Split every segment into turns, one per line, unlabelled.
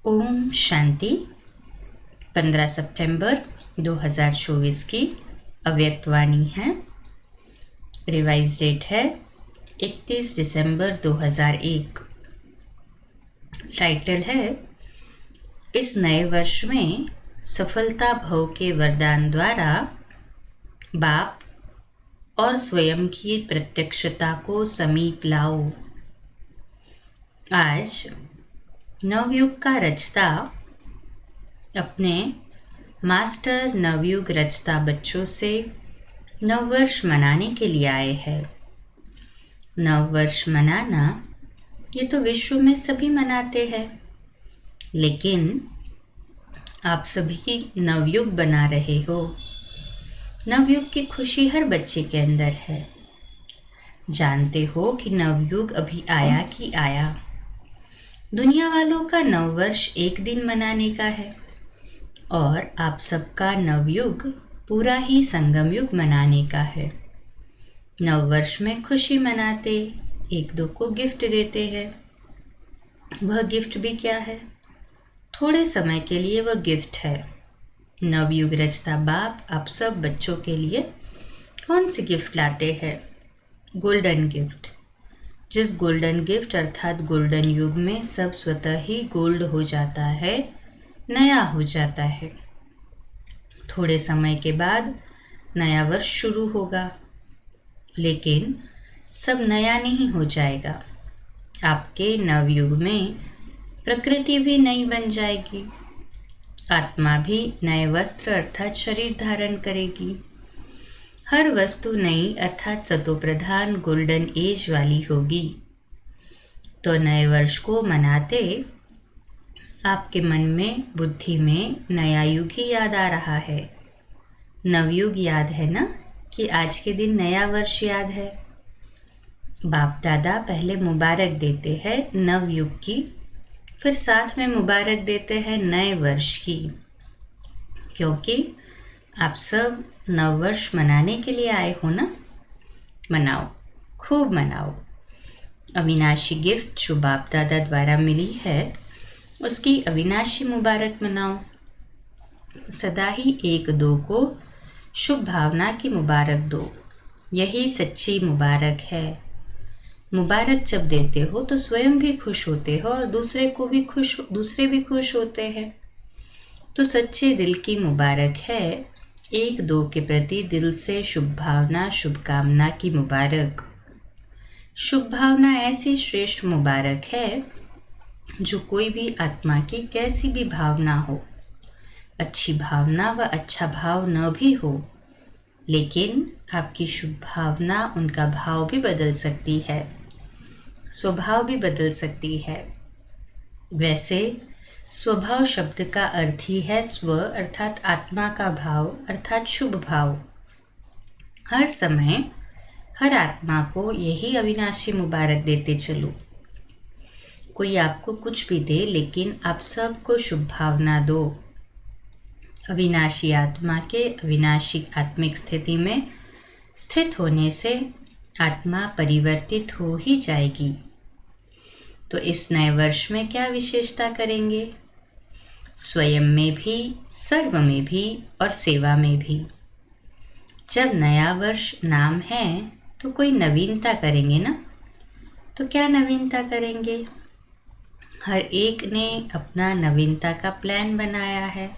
ओम शांति। 15 सितंबर 2024 की अव्यक्त वाणी है। रिवाइज डेट है 31 दिसंबर 2001। टाइटल है इस नए वर्ष में सफलता भव के वरदान द्वारा बाप और स्वयं की प्रत्यक्षता को समीप लाओ। आज नवयुग का रचता अपने मास्टर नवयुग रचता बच्चों से नववर्ष मनाने के लिए आए हैं। नववर्ष मनाना ये तो विश्व में सभी मनाते हैं, लेकिन आप सभी नवयुग बना रहे हो। नवयुग की खुशी हर बच्चे के अंदर है। जानते हो कि नवयुग अभी आया कि आया। दुनिया वालों का नववर्ष एक दिन मनाने का है और आप सबका नवयुग पूरा ही संगम युग मनाने का है। नववर्ष में खुशी मनाते, एक दो को गिफ्ट देते हैं। वह गिफ्ट भी क्या है? थोड़े समय के लिए वह गिफ्ट है। नवयुग रचता बाप आप सब बच्चों के लिए कौन सी गिफ्ट लाते हैं? Golden gift. जिस गोल्डन गिफ्ट अर्थात गोल्डन युग में सब स्वतः ही गोल्ड हो जाता है, नया हो जाता है। थोड़े समय के बाद नया वर्ष शुरू होगा, लेकिन सब नया नहीं हो जाएगा। आपके नवयुग में प्रकृति भी नई बन जाएगी। आत्मा भी नए वस्त्र अर्थात शरीर धारण करेगी। हर वस्तु नई अर्थात सतो प्रधान गोल्डन एज वाली होगी। तो नए वर्ष को मनाते आपके मन में, बुद्धि में नया युग ही याद आ रहा है। नवयुग याद है ना, कि आज के दिन नया वर्ष याद है। बाप दादा पहले मुबारक देते हैं नवयुग की, फिर साथ में मुबारक देते हैं नए वर्ष की, क्योंकि आप सब नववर्ष मनाने के लिए आए हो ना। मनाओ, खूब मनाओ। अविनाशी गिफ्ट जो बाप दादा द्वारा मिली है, उसकी अविनाशी मुबारक मनाओ। सदा ही एक दो को शुभ भावना की मुबारक दो। यही सच्ची मुबारक है। मुबारक जब देते हो तो स्वयं भी खुश होते हो और दूसरे भी खुश होते हैं। तो सच्चे दिल की मुबारक है। एक दो के प्रति दिल से शुभ भावना, शुभकामना की मुबारक। शुभ भावना ऐसी श्रेष्ठ मुबारक है जो कोई भी आत्मा की कैसी भी भावना हो, अच्छी भावना व अच्छा भाव न भी हो, लेकिन आपकी शुभ भावना उनका भाव भी बदल सकती है, स्वभाव भी बदल सकती है। वैसे स्वभाव शब्द का अर्थ ही है स्व अर्थात आत्मा का भाव अर्थात शुभ भाव। हर समय हर आत्मा को यही अविनाशी मुबारक देते चलो। कोई आपको कुछ भी दे, लेकिन आप सबको शुभ भावना दो। अविनाशी आत्मा के अविनाशी आत्मिक स्थिति में स्थित होने से आत्मा परिवर्तित हो ही जाएगी। तो इस नए वर्ष में क्या विशेषता करेंगे? स्वयं में भी, सर्व में भी और सेवा में भी। जब नया वर्ष नाम है तो कोई नवीनता करेंगे ना। तो क्या नवीनता करेंगे? हर एक ने अपना नवीनता का प्लान बनाया है,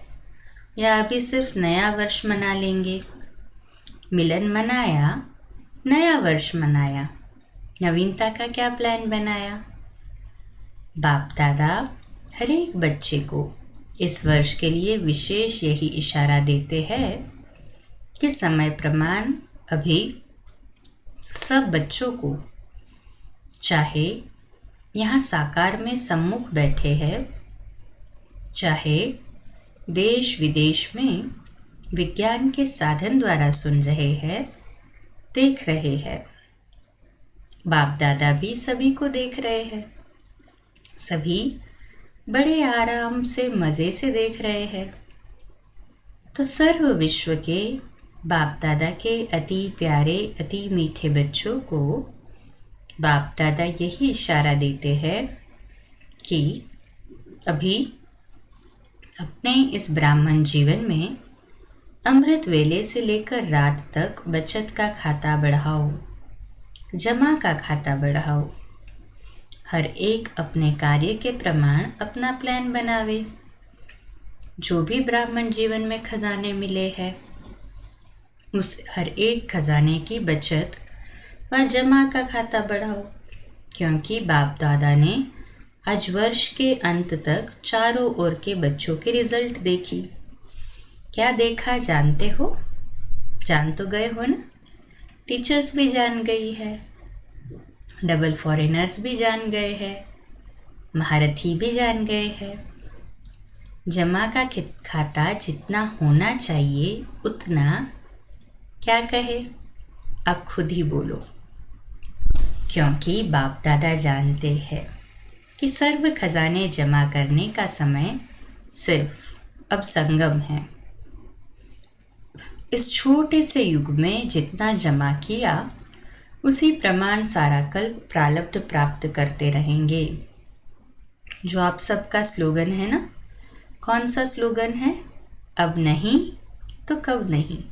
या अभी सिर्फ नया वर्ष मना लेंगे। मिलन मनाया, नया वर्ष मनाया, नवीनता का क्या प्लान बनाया? बाप दादा हर एक बच्चे को इस वर्ष के लिए विशेष यही इशारा देते हैं कि समय प्रमाण अभी सब बच्चों को, चाहे यहाँ साकार में सम्मुख बैठे हैं, चाहे देश विदेश में विज्ञान के साधन द्वारा सुन रहे हैं, देख रहे हैं। बाप दादा भी सभी को देख रहे हैं। सभी बड़े आराम से मजे से देख रहे हैं। तो सर्व विश्व के बाप दादा के अति प्यारे, अति मीठे बच्चों को बाप दादा यही इशारा देते हैं कि अभी अपने इस ब्राह्मण जीवन में अमृत वेले से लेकर रात तक बचत का खाता बढ़ाओ, जमा का खाता बढ़ाओ। हर एक अपने कार्य के प्रमाण अपना प्लान बनावे। जो भी ब्राह्मण जीवन में खजाने मिले हैं, उस हर एक खजाने की बचत व जमा का खाता बढ़ाओ, क्योंकि बाप दादा ने आज वर्ष के अंत तक चारों ओर के बच्चों के रिजल्ट देखी। क्या देखा जानते हो? जान तो गए हो ना? टीचर्स भी जान गई है, डबल फॉरेनर्स भी जान गए हैं, महारथी भी जान गए हैं। जमा का खाता जितना होना चाहिए उतना, क्या कहे? अब खुद ही बोलो। क्योंकि बाप दादा जानते हैं कि सर्व खजाने जमा करने का समय सिर्फ अब संगम है। इस छोटे से युग में जितना जमा किया उसी प्रमाण सारा कल प्रारब्ध प्राप्त करते रहेंगे। जो आप सबका स्लोगन है ना, कौन सा स्लोगन है? अब नहीं तो कब नहीं।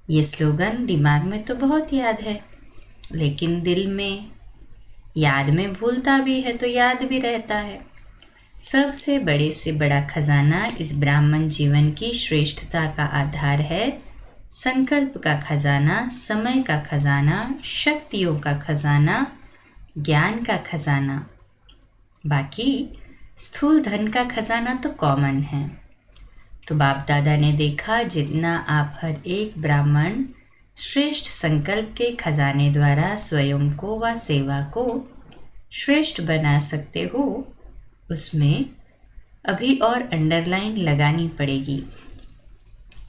ये स्लोगन दिमाग में तो बहुत याद है, लेकिन दिल में, याद में भूलता भी है तो याद भी रहता है। सबसे बड़े से बड़ा खजाना इस ब्राह्मण जीवन की श्रेष्ठता का आधार है। संकल्प का खजाना, समय का खजाना, शक्तियों का खजाना, ज्ञान का खजाना। बाकी स्थूल धन का खजाना तो कॉमन है। तो बाप दादा ने देखा जितना आप हर एक ब्राह्मण श्रेष्ठ संकल्प के खजाने द्वारा स्वयं को व सेवा को श्रेष्ठ बना सकते हो, उसमें अभी और अंडरलाइन लगानी पड़ेगी।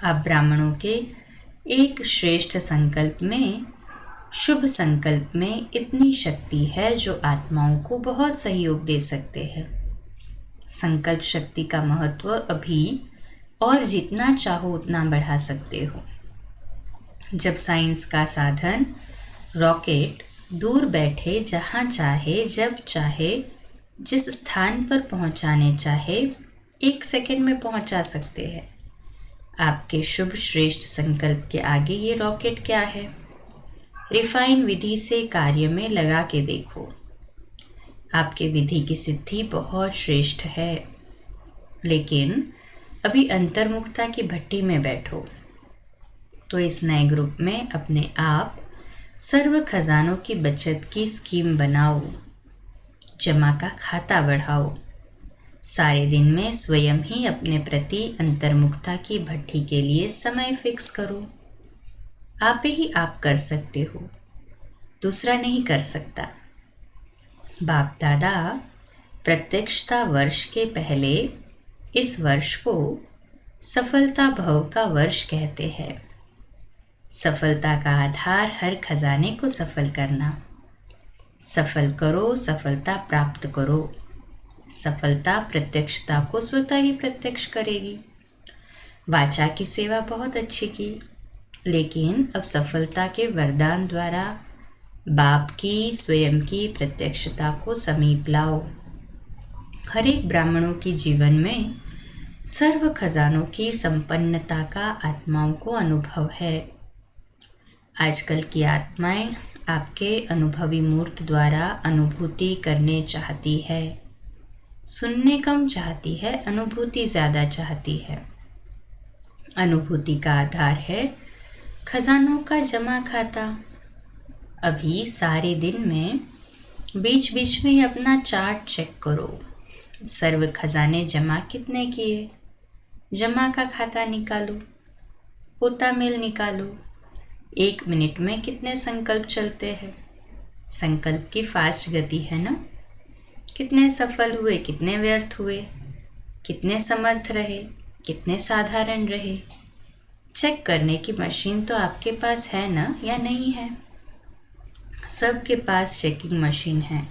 आप ब्राह्मणों के एक श्रेष्ठ संकल्प में, शुभ संकल्प में इतनी शक्ति है जो आत्माओं को बहुत सहयोग दे सकते हैं। संकल्प शक्ति का महत्व अभी और जितना चाहो उतना बढ़ा सकते हो। जब साइंस का साधन रॉकेट दूर बैठे जहां चाहे, जब चाहे, जिस स्थान पर पहुंचाने चाहे, 1 सेकंड में पहुंचा सकते हैं। आपके शुभ श्रेष्ठ संकल्प के आगे ये रॉकेट क्या है? रिफाइन विधि से कार्य में लगा के देखो। आपके विधि की सिद्धि बहुत श्रेष्ठ है, लेकिन अभी अंतर्मुखता की भट्टी में बैठो। तो इस नए ग्रुप में अपने आप सर्व खजानों की बचत की स्कीम बनाओ, जमा का खाता बढ़ाओ। सारे दिन में स्वयं ही अपने प्रति अंतर्मुखता की भट्टी के लिए समय फिक्स करो। आप ही आप कर सकते हो, दूसरा नहीं कर सकता। बाप दादा प्रत्यक्षता वर्ष के पहले इस वर्ष को सफलता भव का वर्ष कहते हैं। सफलता का आधार हर खजाने को सफल करना। सफल करो, सफलता प्राप्त करो। सफलता प्रत्यक्षता को स्वतः ही प्रत्यक्ष करेगी। वाचा की सेवा बहुत अच्छी की, लेकिन अब सफलता के वरदान द्वारा बाप की, स्वयं की प्रत्यक्षता को समीप लाओ। हर एक ब्राह्मणों के जीवन में सर्व खजानों की संपन्नता का आत्माओं को अनुभव है। आजकल की आत्माएं आपके अनुभवी मूर्त द्वारा अनुभूति करने चाहती है। सुनने कम चाहती है, अनुभूति ज्यादा चाहती है। अनुभूति का आधार है खजानों का जमा खाता। अभी सारे दिन में बीच बीच में अपना चार्ट चेक करो। सर्व खजाने जमा कितने किए, जमा का खाता निकालो, पोता मेल निकालो। 1 मिनट में कितने संकल्प चलते हैं। संकल्प की फास्ट गति है ना। कितने सफल हुए, कितने व्यर्थ हुए, कितने समर्थ रहे, कितने साधारण रहे। चेक करने की मशीन तो आपके पास है ना, या नहीं है? सबके पास चेकिंग मशीन है।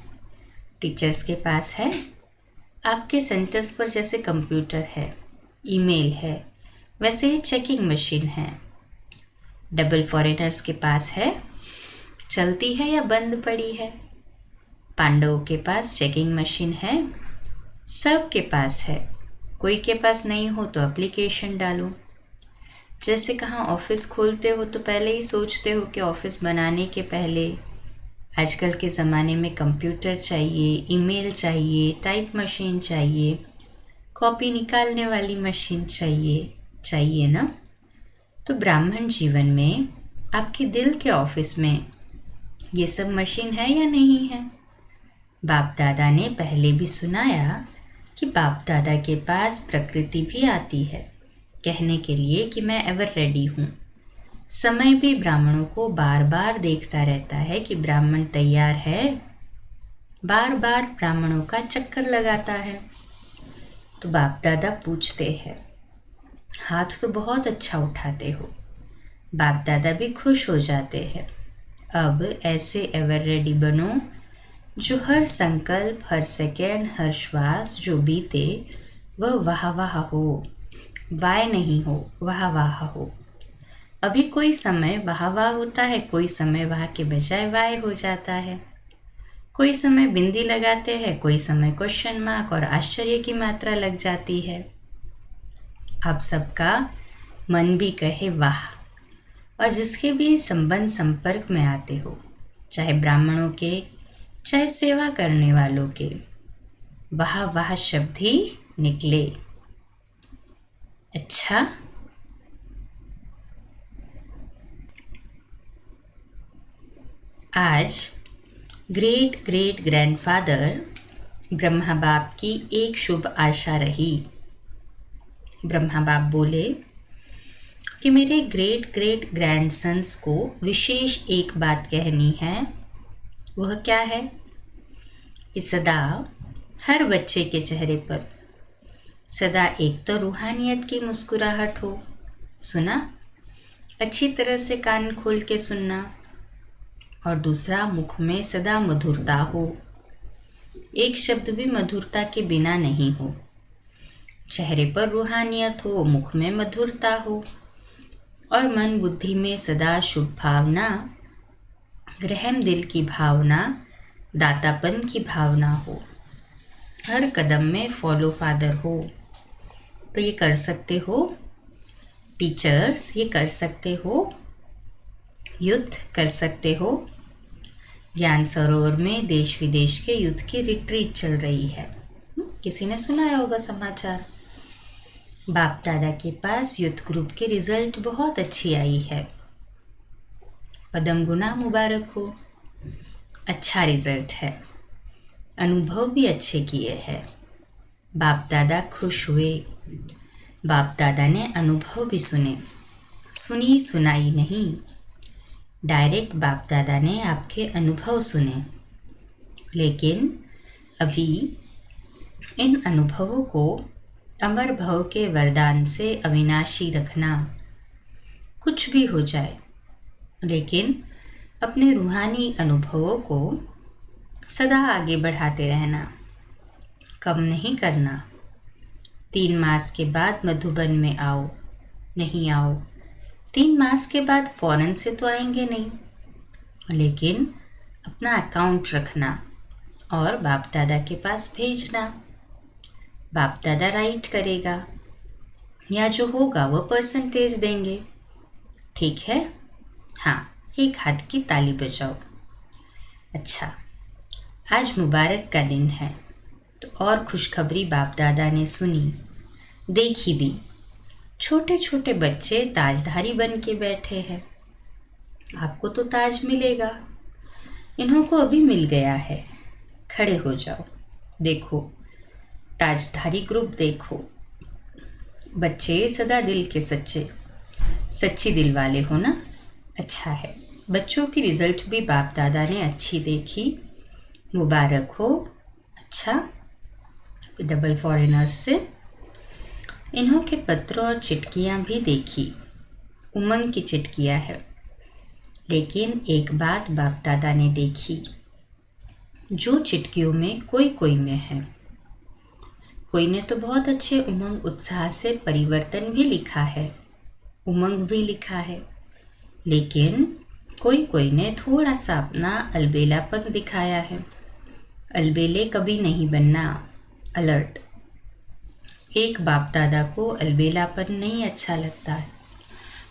टीचर्स के पास है। आपके सेंटर्स पर जैसे कंप्यूटर है, ईमेल है, वैसे ही चेकिंग मशीन है। डबल फॉरेनर्स के पास है, चलती है या बंद पड़ी है। पांडवों के पास चेकिंग मशीन है, सबके पास है। कोई के पास नहीं हो तो एप्लीकेशन डालो। जैसे कहाँ ऑफिस खोलते हो तो पहले ही सोचते हो कि ऑफिस बनाने के पहले आजकल के ज़माने में कंप्यूटर चाहिए, ईमेल चाहिए, टाइप मशीन चाहिए, कॉपी निकालने वाली मशीन चाहिए ना। तो ब्राह्मण जीवन में आपके दिल के ऑफिस में ये सब मशीन है या नहीं है? बाप दादा ने पहले भी सुनाया कि बाप दादा के पास प्रकृति भी आती है कहने के लिए कि मैं एवर रेडी हूँ। समय भी ब्राह्मणों को बार बार देखता रहता है कि ब्राह्मण तैयार है, बार बार ब्राह्मणों का चक्कर लगाता है। तो बाप दादा पूछते हैं, हाथ तो बहुत अच्छा उठाते हो। बाप दादा भी खुश हो जाते हैं। अब ऐसे एवर रेडी बनो जो हर संकल्प, हर सेकेंड, हर श्वास जो बीते वह वाह वाह हो, वाय नहीं हो, वाह वाह हो। अभी कोई समय वाह वाह होता है, कोई समय वाह के बजाय वाय हो जाता है। कोई समय बिंदी लगाते हैं, कोई समय क्वेश्चन मार्क और आश्चर्य की मात्रा लग जाती है। आप सबका मन भी कहे वाह, और जिसके भी संबंध संपर्क में आते हो, चाहे ब्राह्मणों के चाहे सेवा करने वालों के, वाह वाह शब्द ही निकले। अच्छा, आज ग्रेट ग्रेट ग्रैंडफादर ब्रह्मा बाप की एक शुभ आशा रही। ब्रह्मा बाप बोले कि मेरे ग्रेट ग्रेट ग्रैंडसन्स को विशेष एक बात कहनी है। वह क्या है कि सदा हर बच्चे के चेहरे पर सदा एक तो रूहानियत की मुस्कुराहट हो। सुना? अच्छी तरह से कान खोल के सुनना। और दूसरा, मुख में सदा मधुरता हो। एक शब्द भी मधुरता के बिना नहीं हो। चेहरे पर रूहानियत हो, मुख में मधुरता हो, और मन बुद्धि में सदा शुभ भावना, रहम दिल की भावना, दातापन की भावना हो। हर कदम में फॉलो फादर हो। तो ये कर सकते हो टीचर्स, ये कर सकते हो युद्ध, कर सकते हो। ज्ञान सरोवर में देश विदेश के युद्ध की रिट्रीट चल रही है। किसी ने सुनाया होगा समाचार। बाप दादा के पास युद्ध ग्रुप की रिजल्ट बहुत अच्छी आई है। पदम गुना मुबारक हो। अच्छा रिजल्ट है, अनुभव भी अच्छे किए हैं। बाप दादा खुश हुए। बाप दादा ने अनुभव भी सुने, सुनी सुनाई नहीं, डायरेक्ट बाप दादा ने आपके अनुभव सुने। लेकिन अभी इन अनुभवों को अमर भव के वरदान से अविनाशी रखना। कुछ भी हो जाए, लेकिन अपने रूहानी अनुभवों को सदा आगे बढ़ाते रहना, कम नहीं करना। 3 मास के बाद मधुबन में आओ, नहीं आओ। 3 मास के बाद फौरन से तो आएंगे नहीं, लेकिन अपना अकाउंट रखना और बाप दादा के पास भेजना। बाप दादा राइट करेगा, या जो होगा वह परसेंटेज देंगे। ठीक है? हाँ, एक हाथ की ताली बजाओ। अच्छा, आज मुबारक का दिन है, तो और खुशखबरी बाप दादा ने सुनी, देखी भी। छोटे छोटे बच्चे ताजधारी बन के बैठे हैं। आपको तो ताज मिलेगा, इन्हों को अभी मिल गया है। खड़े हो जाओ, देखो ताजधारी ग्रुप देखो। बच्चे सदा दिल के सच्चे, सच्ची दिल वाले हो ना। अच्छा है, बच्चों की रिजल्ट भी बाप दादा ने अच्छी देखी, मुबारक हो। अच्छा, डबल फॉरेनर्स से इन्हों के पत्र और चिटकियां भी देखी, उमंग की चिटकियां है। लेकिन एक बात बाप दादा ने देखी, जो चिटकियों में कोई कोई में है। कोई ने तो बहुत अच्छे उमंग उत्साह से परिवर्तन भी लिखा है, उमंग भी लिखा है, लेकिन कोई कोई ने थोड़ा सा अपना अलबेलापन दिखाया है। अलबेले कभी नहीं बनना, अलर्ट। एक बाप दादा को अलबेलापन नहीं अच्छा लगता है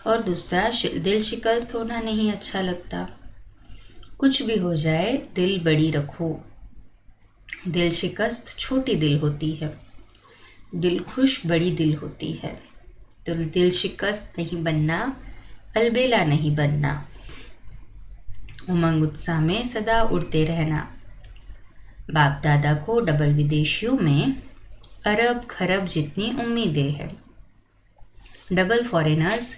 और दूसरा दिल शिकस्त होना नहीं अच्छा लगता। कुछ भी हो जाए दिल बड़ी रखो। दिल शिकस्त छोटी दिल होती है, दिल खुश बड़ी दिल होती है। तो दिल शिकस्त नहीं बनना, अलबेला नहीं बनना, उमंग उत्साह में सदा उड़ते रहना। बाप दादा को डबल विदेशियों में अरब खरब जितनी उम्मीदें हैं। डबल फॉरेनर्स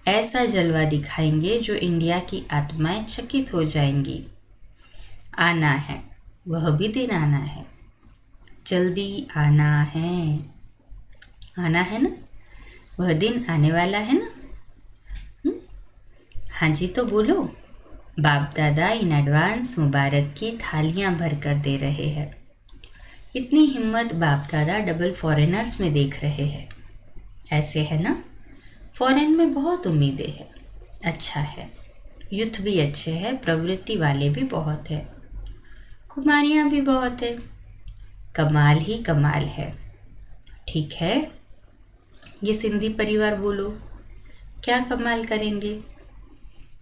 ऐसा जलवा दिखाएंगे जो इंडिया की आत्माएं चकित हो जाएंगी। आना है, वह भी दिन आना है, जल्दी आना है। आना है ना, वह दिन आने वाला है ना। हाँ जी तो बोलो। बाप दादा इन एडवांस मुबारक की थालियां भर कर दे रहे हैं। इतनी हिम्मत बाप दादा डबल फॉरेनर्स में देख रहे हैं। ऐसे है ना, फॉरेन में बहुत उम्मीदें हैं। अच्छा है, युद्ध भी अच्छे हैं, प्रवृत्ति वाले भी बहुत है, कुमारियां भी बहुत है, कमाल ही कमाल है। ठीक है, ये सिंधी परिवार बोलो, क्या कमाल करेंगे?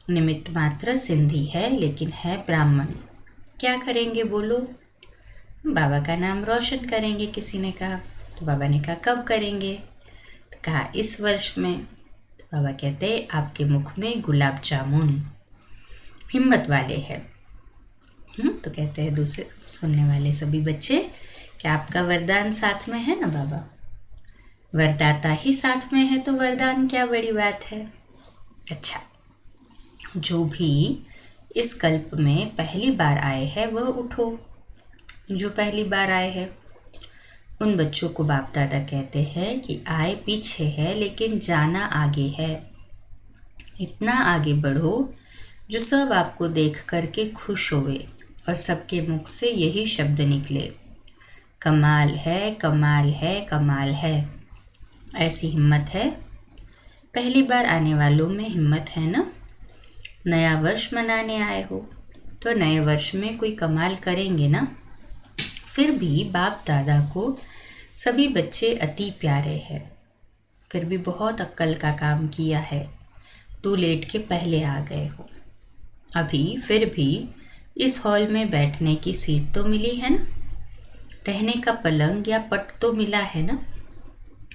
निमित्त मात्र सिंधी है लेकिन है ब्राह्मण, क्या करेंगे बोलो? बाबा का नाम रोशन करेंगे, किसी ने कहा। तो बाबा ने कहा कब करेंगे? तो कहा इस वर्ष में। तो बाबा कहते आपके मुख में गुलाब जामुन। हिम्मत वाले हैं। तो कहते हैं दूसरे सुनने वाले सभी बच्चे कि आपका वरदान साथ में है ना बाबा। वरदाता ही साथ में है तो वरदान क्या बड़ी बात है। अच्छा, जो भी इस कल्प में पहली बार आए हैं वह उठो। जो पहली बार आए हैं उन बच्चों को बाप दादा कहते हैं कि आए पीछे है लेकिन जाना आगे है। इतना आगे बढ़ो जो सब आपको देख करके खुश होवे और सबके मुख से यही शब्द निकले, कमाल है, कमाल है, कमाल है। ऐसी हिम्मत है। पहली बार आने वालों में हिम्मत है ना। नया वर्ष मनाने आए हो तो नए वर्ष में कोई कमाल करेंगे ना। फिर भी बाप दादा को सभी बच्चे अति प्यारे हैं। फिर भी बहुत अक्ल का काम किया है। टू लेट के पहले आ गए हो। अभी फिर भी इस हॉल में बैठने की सीट तो मिली है ना, रहने का पलंग या पट तो मिला है ना।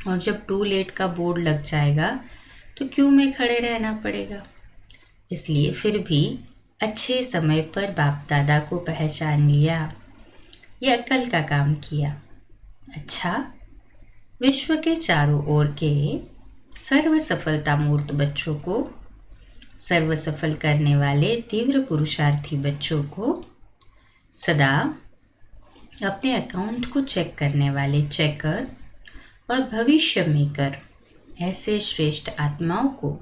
और जब टू लेट का बोर्ड लग जाएगा तो क्यों में खड़े रहना पड़ेगा। इसलिए फिर भी अच्छे समय पर बाप दादा को पहचान लिया, ये अक्ल का काम किया। अच्छा, विश्व के चारों ओर के सर्व सफलता मूर्त बच्चों को, सर्व सफल करने वाले तीव्र पुरुषार्थी बच्चों को, सदा अपने अकाउंट को चेक करने वाले चेकर और भविष्य मेकर ऐसे श्रेष्ठ आत्माओं को,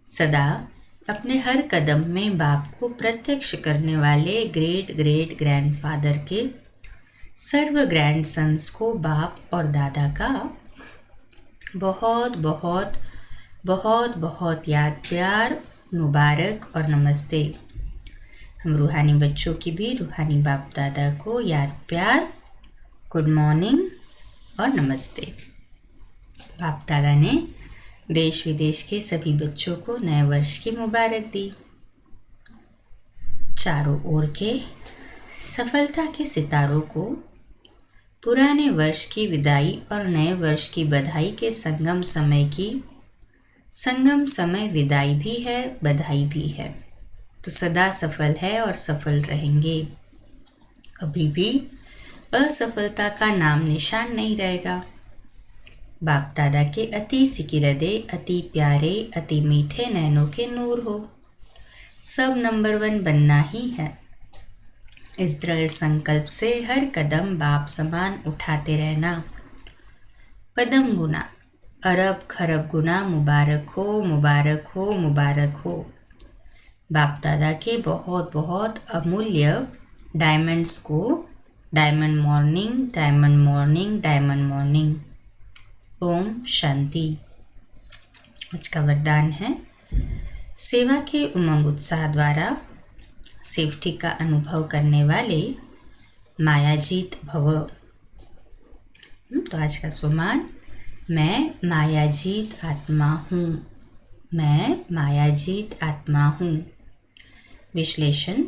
सदा अपने हर कदम में बाप को प्रत्यक्ष करने वाले ग्रेट ग्रेट ग्रैंडफादर के सर्व ग्रैंड सन्स को बाप और दादा का बहुत बहुत बहुत बहुत याद प्यार, मुबारक और नमस्ते। हम रूहानी बच्चों की भी रूहानी बाप दादा को याद प्यार, गुड मॉर्निंग और नमस्ते। बाप दादा ने देश विदेश के सभी बच्चों को नए वर्ष की मुबारक दी। चारों ओर के सफलता के सितारों को पुराने वर्ष की विदाई और नए वर्ष की बधाई के संगम समय विदाई भी है, बधाई भी है। तो सदा सफल है और सफल रहेंगे। कभी भी असफलता का नाम निशान नहीं रहेगा। बाप दादा के अति सिकिलदे, अति प्यारे, अति मीठे नैनों के नूर हो। सब नंबर 1 बनना ही है। इस दृढ़ संकल्प से हर कदम बाप समान उठाते रहना। पदम गुना, अरब खरब गुना मुबारक हो, मुबारक हो, मुबारक हो। बाप दादा के बहुत बहुत अमूल्य डायमंड्स को diamond morning, diamond morning, diamond morning. ओम शांति। आज का वरदान है, सेवा के उमंग उत्साह द्वारा सेफ्टी का अनुभव करने वाले मायाजीत भव। तो आज का स्वमान, मैं मायाजीत आत्मा हूँ। मैं मायाजीत आत्मा हूँ। विश्लेषण,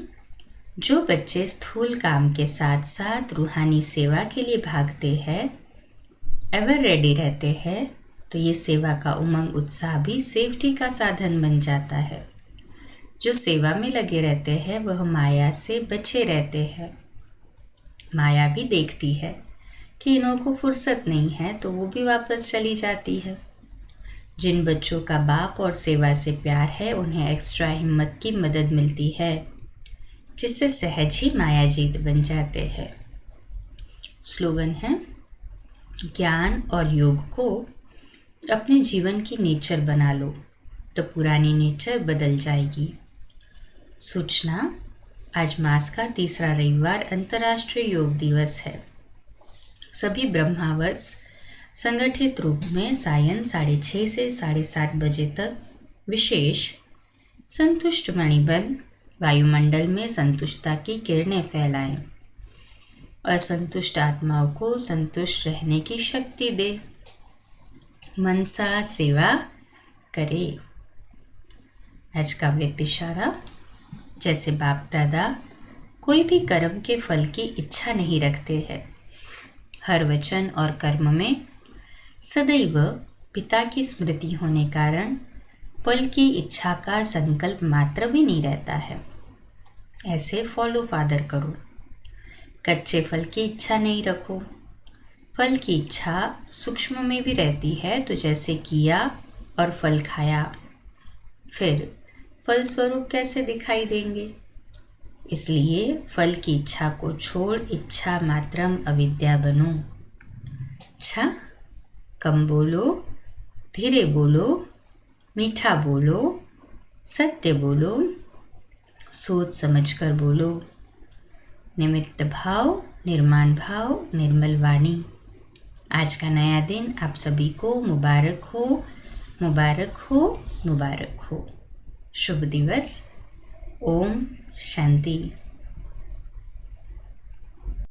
जो बच्चे स्थूल काम के साथ साथ रूहानी सेवा के लिए भागते हैं, एवर रेडी रहते हैं, तो ये सेवा का उमंग उत्साह भी सेफ्टी का साधन बन जाता है। जो सेवा में लगे रहते हैं वह माया से बचे रहते हैं। माया भी देखती है कि इन्हों को फुर्सत नहीं है तो वो भी वापस चली जाती है। जिन बच्चों का बाप और सेवा से प्यार है उन्हें एक्स्ट्रा हिम्मत की मदद मिलती है, जिससे सहज ही मायाजीत बन जाते हैं। स्लोगन है, ज्ञान और योग को अपने जीवन की नेचर बना लो तो पुरानी नेचर बदल जाएगी। सूचना, आज मास का तीसरा रविवार अंतर्राष्ट्रीय योग दिवस है। सभी ब्रह्मावर्स संगठित रूप में सायं 6:30 से 7:30 बजे तक विशेष संतुष्ट मणिबन वायुमंडल में संतुष्टता की किरणें फैलाएं। असंतुष्ट आत्माओं को संतुष्ट रहने की शक्ति दे। मनसा सेवा करे। आज का व्यक्ति इशारा, जैसे बाप दादा कोई भी कर्म के फल की इच्छा नहीं रखते हैं। हर वचन और कर्म में सदैव पिता की स्मृति होने कारण फल की इच्छा का संकल्प मात्र भी नहीं रहता है। ऐसे फॉलो फादर करो। कच्चे फल की इच्छा नहीं रखो। फल की इच्छा सूक्ष्म में भी रहती है, तो जैसे किया और फल खाया, फिर फल स्वरूप कैसे दिखाई देंगे। इसलिए फल की इच्छा को छोड़ इच्छा मात्रम अविद्या बनो। अच्छा, कम बोलो, धीरे बोलो, मीठा बोलो, सत्य बोलो, सोच समझकर बोलो। निमित्त भाव, निर्माण भाव, निर्मल वाणी। आज का नया दिन आप सभी को मुबारक हो, मुबारक हो, मुबारक हो। शुभ दिवस। ओम शांति।